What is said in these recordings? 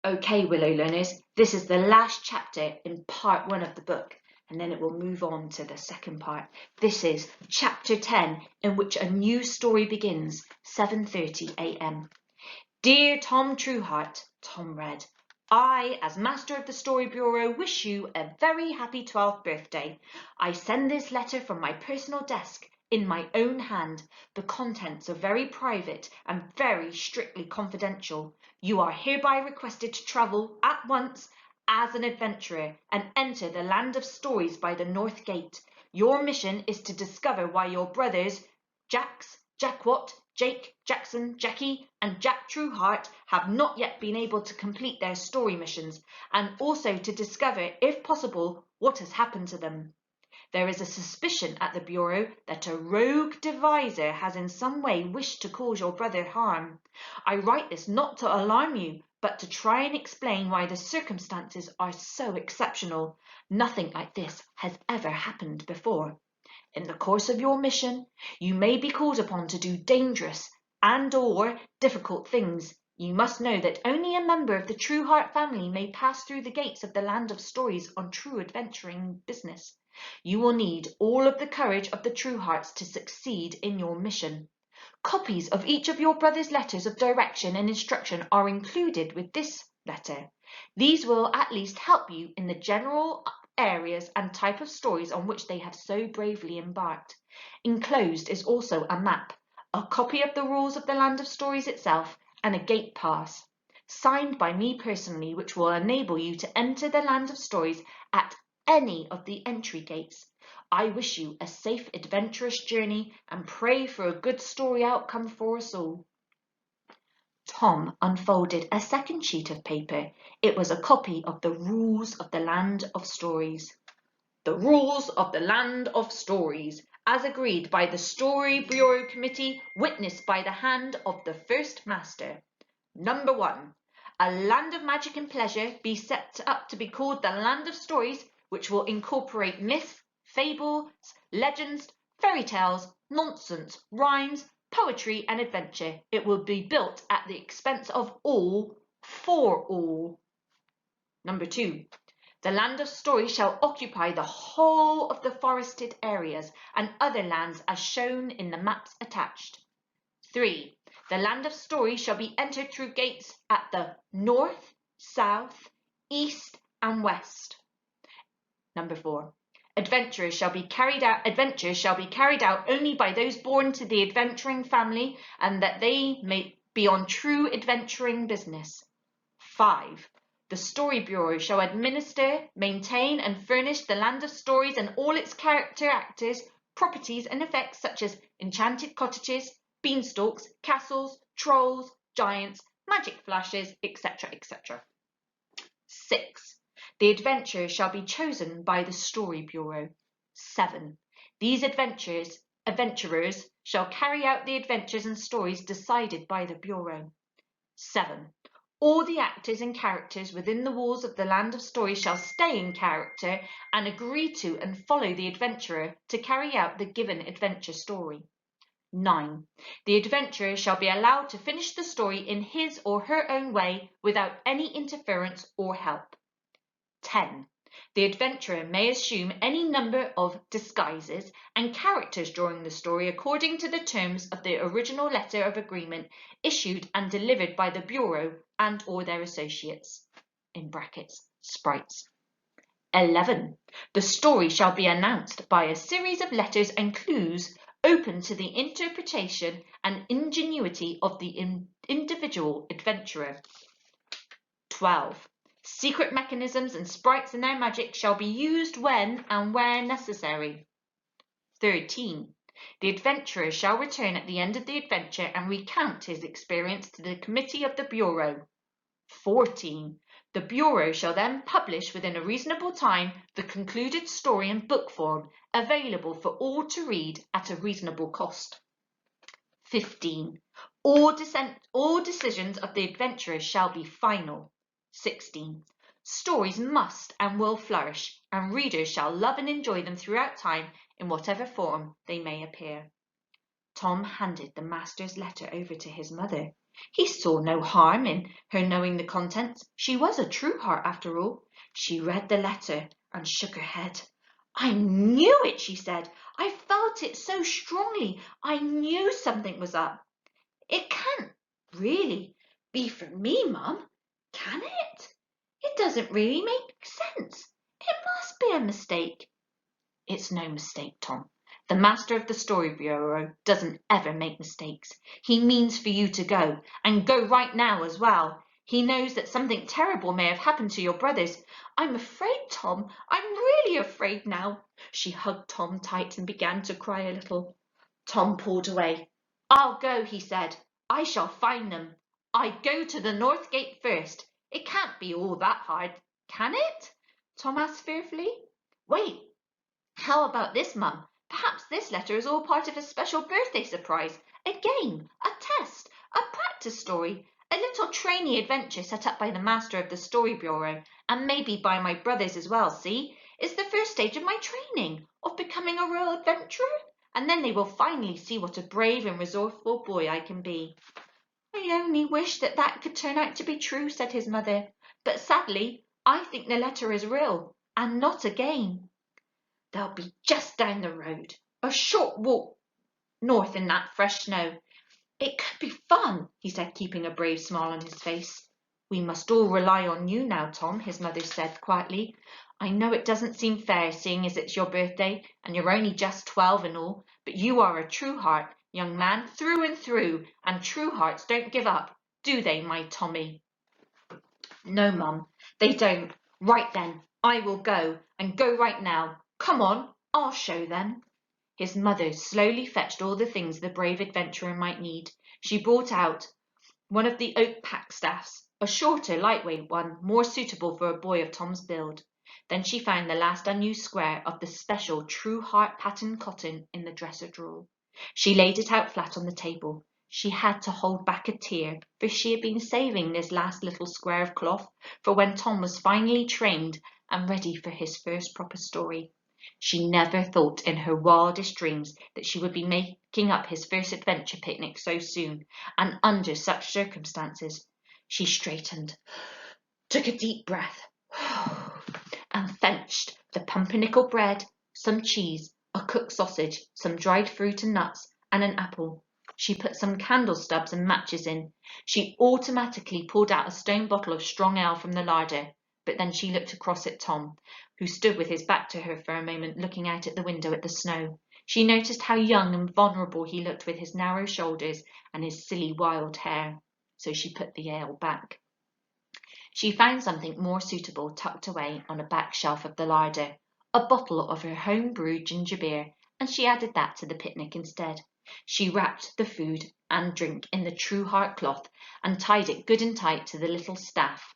Okay, Willow learners, this is the last chapter in part 1 of the book, and then it will move on to the second part. This is chapter 10, in which a new story begins, 7:30 a.m. Dear Tom Trueheart, Tom read, I, as Master of the Story Bureau, wish you a very happy 12th birthday. I send this letter from my personal desk in my own hand. The contents are very private and very strictly confidential. You are hereby requested to travel at once as an adventurer and enter the land of stories by the North Gate. Your mission is to discover why your brothers, Jackwat, Jake, Jackson, Jackie and Jack Trueheart have not yet been able to complete their story missions, and also to discover, if possible, what has happened to them. There is a suspicion at the Bureau that a rogue deviser has in some way wished to cause your brother harm. I write this not to alarm you, but to try and explain why the circumstances are so exceptional. Nothing like this has ever happened before. In the course of your mission, you may be called upon to do dangerous and/or difficult things. You must know that only a member of the Trueheart family may pass through the gates of the land of stories on true adventuring business. You will need all of the courage of the Truehearts to succeed in your mission. Copies of each of your brother's letters of direction and instruction are included with this letter. These will at least help you in the general areas and type of stories on which they have so bravely embarked. Enclosed is also a map, a copy of the rules of the land of stories itself, and a gate pass, signed by me personally, which will enable you to enter the land of stories at any of the entry gates. I wish you a safe, adventurous journey and pray for a good story outcome for us all. Tom unfolded a second sheet of paper. It was a copy of the Rules of the Land of Stories. The Rules of the Land of Stories, as agreed by the Story Bureau Committee, witnessed by the hand of the First Master. Number 1. A land of magic and pleasure be set up to be called the Land of Stories, which will incorporate myth, fables, legends, fairy tales, nonsense, rhymes, poetry and adventure. It will be built at the expense of all, for all. Number 2. The land of stories shall occupy the whole of the forested areas and other lands as shown in the maps attached. 3. The land of stories shall be entered through gates at the north, south, east and west. Number 4. Adventures shall be carried out only by those born to the adventuring family, and that they may be on true adventuring business. 5. The Story Bureau shall administer, maintain and furnish the land of stories and all its character actors, properties and effects such as enchanted cottages, beanstalks, castles, trolls, giants, magic flashes, etc., etc. 6. The adventurers shall be chosen by the Story Bureau. 7. These adventurers shall carry out the adventures and stories decided by the Bureau. 7. All the actors and characters within the walls of the land of stories shall stay in character and agree to and follow the adventurer to carry out the given adventure story. 9. The adventurer shall be allowed to finish the story in his or her own way without any interference or help. 10. The adventurer may assume any number of disguises and characters during the story according to the terms of the original letter of agreement issued and delivered by the Bureau and or their associates, in brackets, sprites. 11. The story shall be announced by a series of letters and clues open to the interpretation and ingenuity of the individual adventurer. 12. Secret mechanisms and sprites and their magic shall be used when and where necessary. 13. The adventurer shall return at the end of the adventure and recount his experience to the committee of the Bureau. 14. The Bureau shall then publish within a reasonable time the concluded story in book form, available for all to read at a reasonable cost. 15. All decisions of the adventurers shall be final. 16. Stories must and will flourish, and readers shall love and enjoy them throughout time in whatever form they may appear. Tom handed the master's letter over to his mother. He saw no harm in her knowing the contents. She was a Trueheart after all. She read the letter and shook her head. I knew it, she said. I felt it so strongly. I knew something was up. It can't really be for me, Mum, can it? It doesn't really make sense. It must be a mistake. It's no mistake, Tom. The master of the Story Bureau doesn't ever make mistakes. He means for you to go, and go right now as well. He knows that something terrible may have happened to your brothers. I'm afraid, Tom. I'm really afraid now. She hugged Tom tight and began to cry a little. Tom pulled away. I'll go, he said. I shall find them. I go to the North Gate first. It can't be all that hard, can it? Tom asked fearfully. Wait. How about this, Mum? Perhaps this letter is all part of a special birthday surprise, a game, a test, a practice story, a little trainee adventure set up by the master of the Story Bureau, and maybe by my brothers as well, see? It's the first stage of my training, of becoming a real adventurer, and then they will finally see what a brave and resourceful boy I can be. I only wish that that could turn out to be true, said his mother, but sadly, I think the letter is real, and not a game. They'll be just down the road, a short walk north in that fresh snow. It could be fun, he said, keeping a brave smile on his face. We must all rely on you now, Tom, his mother said quietly. I know it doesn't seem fair, seeing as it's your birthday, and you're only just 12 and all, but you are a true heart, young man, through and through, and true hearts don't give up, do they, my Tommy? No, Mum, they don't. Right then, I will go, and go right now. Come on, I'll show them. His mother slowly fetched all the things the brave adventurer might need. She brought out one of the oak pack-staffs, a shorter, lightweight one, more suitable for a boy of Tom's build. Then she found the last unused square of the special Trueheart pattern cotton in the dresser drawer. She laid it out flat on the table. She had to hold back a tear, for she had been saving this last little square of cloth for when Tom was finally trained and ready for his first proper story. She never thought in her wildest dreams that she would be making up his first adventure picnic so soon, and under such circumstances. She straightened, took a deep breath, and fetched the pumpernickel bread, some cheese, a cooked sausage, some dried fruit and nuts, and an apple. She put some candle stubs and matches in. She automatically pulled out a stone bottle of strong ale from the larder, but then she looked across at Tom, who stood with his back to her for a moment, looking out at the window at the snow. She noticed how young and vulnerable he looked with his narrow shoulders and his silly wild hair, so she put the ale back. She found something more suitable tucked away on a back shelf of the larder, a bottle of her home-brewed ginger beer, and she added that to the picnic instead. She wrapped the food and drink in the Trueheart cloth and tied it good and tight to the little staff.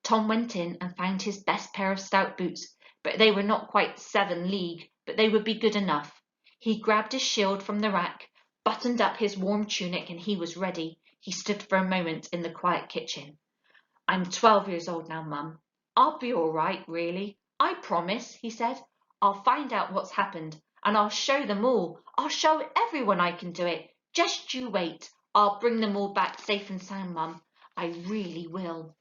Tom went in and found his best pair of stout boots, but they were not quite 7 league, but they would be good enough. He grabbed his shield from the rack, buttoned up his warm tunic, and he was ready. He stood for a moment in the quiet kitchen. I'm 12 years old now, Mum. I'll be all right, really. I promise, he said. I'll find out what's happened, and I'll show them all. I'll show everyone I can do it. Just you wait. I'll bring them all back safe and sound, Mum. I really will.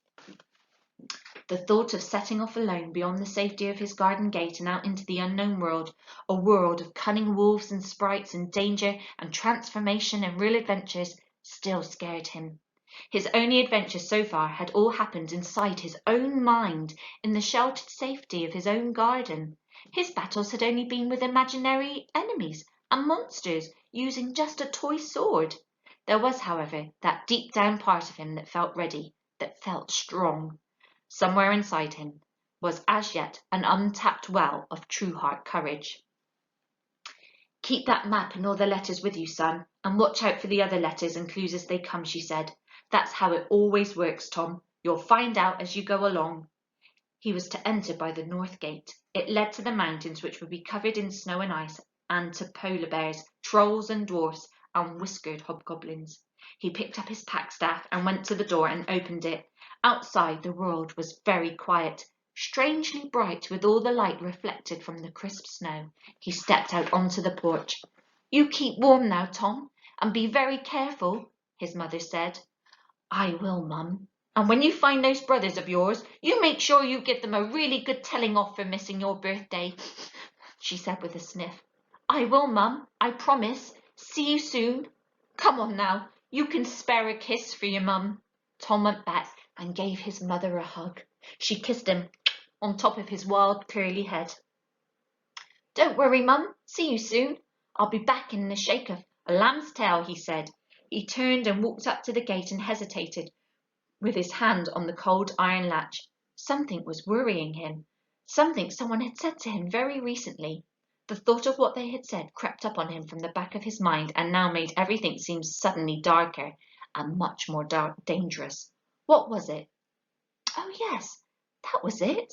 The thought of setting off alone beyond the safety of his garden gate and out into the unknown world, a world of cunning wolves and sprites and danger and transformation and real adventures, still scared him. His only adventures so far had all happened inside his own mind, in the sheltered safety of his own garden. His battles had only been with imaginary enemies and monsters, using just a toy sword. There was, however, that deep down part of him that felt ready, that felt strong. Somewhere inside him was as yet an untapped well of Trueheart courage. Keep that map and all the letters with you, son, and watch out for the other letters and clues as they come, she said. That's how it always works, Tom. You'll find out as you go along. He was to enter by the north gate. It led to the mountains, which would be covered in snow and ice, and to polar bears, trolls and dwarfs, and whiskered hobgoblins. He picked up his pack-staff and went to the door and opened it. Outside, the world was very quiet, strangely bright with all the light reflected from the crisp snow. He stepped out onto the porch. You keep warm now, Tom, and be very careful, his mother said. I will, Mum. And when you find those brothers of yours, you make sure you give them a really good telling off for missing your birthday, she said with a sniff. I will, Mum. I promise. See you soon. Come on now. You can spare a kiss for your mum. Tom went back and gave his mother a hug. She kissed him on top of his wild curly head. Don't worry, Mum. See you soon. I'll be back in the shake of a lamb's tail, he said. He turned and walked up to the gate and hesitated, with his hand on the cold iron latch. Something was worrying him. Something someone had said to him very recently. The thought of what they had said crept up on him from the back of his mind and now made everything seem suddenly darker and much more dangerous. What was it? Oh, yes, that was it.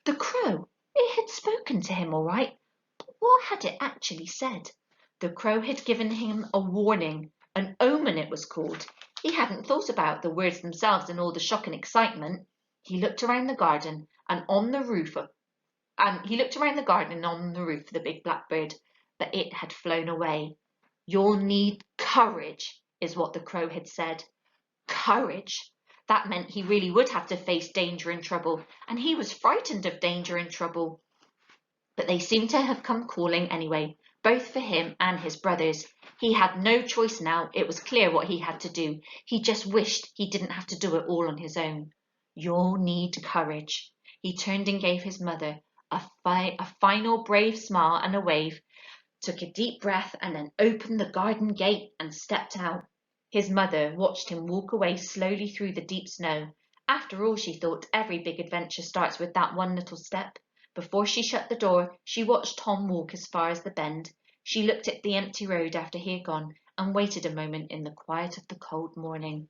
The crow. It had spoken to him, all right. But what had it actually said? The crow had given him a warning, an omen it was called. He hadn't thought about the words themselves in all the shock and excitement. He looked around the garden and on the roof of the big blackbird, but it had flown away. You'll need courage, is what the crow had said. Courage? That meant he really would have to face danger and trouble, and he was frightened of danger and trouble. But they seemed to have come calling anyway, both for him and his brothers. He had no choice now. It was clear what he had to do. He just wished he didn't have to do it all on his own. You'll need courage. He turned and gave his mother a final brave smile and a wave, took a deep breath, and then opened the garden gate and stepped out. His mother watched him walk away slowly through the deep snow. After all, she thought, every big adventure starts with that one little step. Before she shut the door, she watched Tom walk as far as the bend. She looked at the empty road after he had gone and waited a moment in the quiet of the cold morning.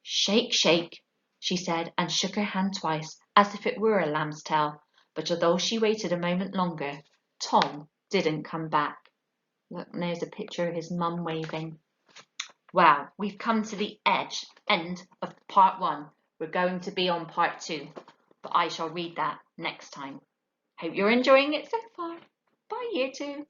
Shake, shake, she said, and shook her hand twice, as if it were a lamb's tail. But although she waited a moment longer, Tom didn't come back. Look, and there's a picture of his mum waving. Wow, we've come to the end of part 1. We're going to be on part 2, but I shall read that next time. Hope you're enjoying it so far. Bye, year 2.